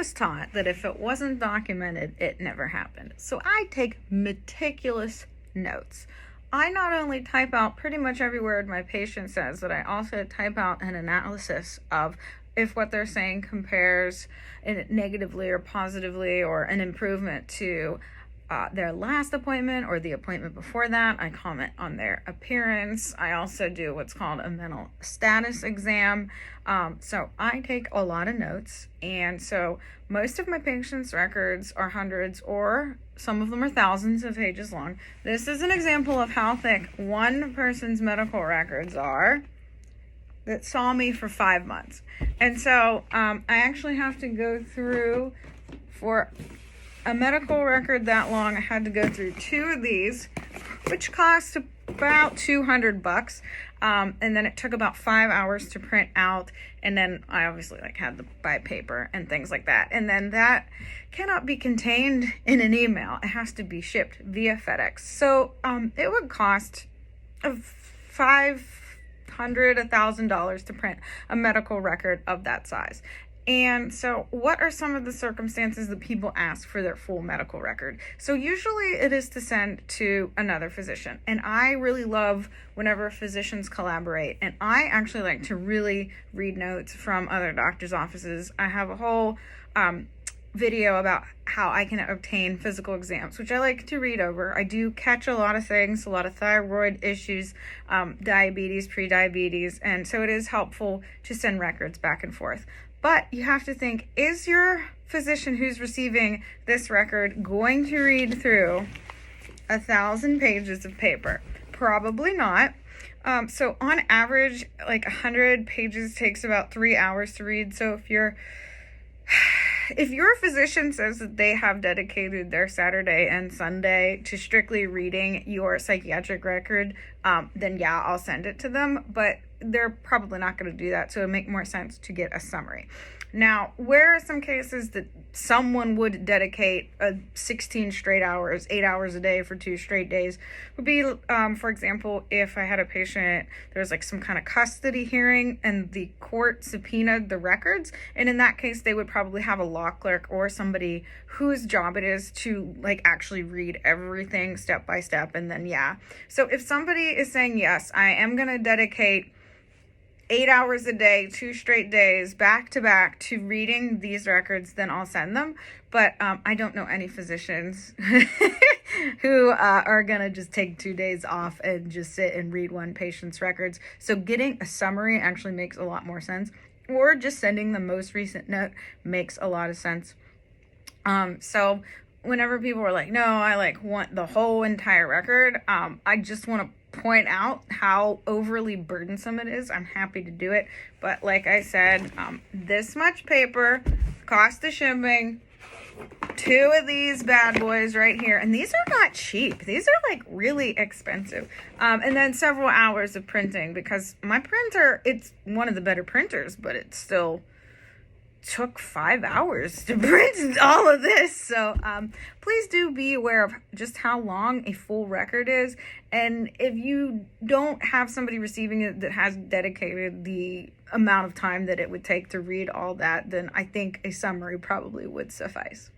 was taught that if it wasn't documented, it never happened. So I take meticulous notes. I not only type out pretty much every word my patient says, but I also type out an analysis of if what they're saying compares negatively or positively or an improvement to their last appointment or the appointment before that. I comment on their appearance. I also do what's called a mental status exam. So I take a lot of notes. And so most of my patients' records are hundreds or some of them are thousands of pages long. This is an example of how thick one person's medical records are that saw me for 5 months. And so I actually have to go through, for a medical record that long, I had to go through 2 of these, which cost about $200. And then it took about 5 hours to print out. And then I obviously had to buy paper and things like that. And then that cannot be contained in an email. It has to be shipped via FedEx. So it would cost $1,000 to print a medical record of that size. And so what are some of the circumstances that people ask for their full medical record? So usually it is to send to another physician. And I really love whenever physicians collaborate. And I actually like to really read notes from other doctors' offices. I have a whole video about how I can obtain physical exams, which I like to read over. I do catch a lot of things, a lot of thyroid issues, diabetes, pre-diabetes. And so it is helpful to send records back and forth. But you have to think, is your physician who's receiving this record going to read through 1,000 pages of paper? Probably not. So on average, 100 pages takes about 3 hours to read. So if your physician says that they have dedicated their Saturday and Sunday to strictly reading your psychiatric record, then yeah, I'll send it to them. But they're probably not going to do that. So it would make more sense to get a summary. Now, where are some cases that someone would dedicate 16 straight hours, 8 hours a day for 2 straight days would be, for example, if I had a patient, there was some kind of custody hearing and the court subpoenaed the records. And in that case, they would probably have a law clerk or somebody whose job it is to actually read everything step by step. And then, yeah. So if somebody is saying, yes, I am going to dedicate 8 hours a day, 2 straight days, back to back to reading these records, then I'll send them. But I don't know any physicians who are going to just take 2 days off and just sit and read one patient's records. So getting a summary actually makes a lot more sense. Or just sending the most recent note makes a lot of sense. So whenever people are like, no, I want the whole entire record, I just want to point out how overly burdensome it is. I'm happy to do it, but like I said, this much paper, cost of shipping, 2 of these bad boys right here, and these are not cheap. These are really expensive, and then several hours of printing, because my printer, it's one of the better printers, but it still took 5 hours to print all of this. So please do be aware of just how long a full record is. And if you don't have somebody receiving it that has dedicated the amount of time that it would take to read all that, then I think a summary probably would suffice.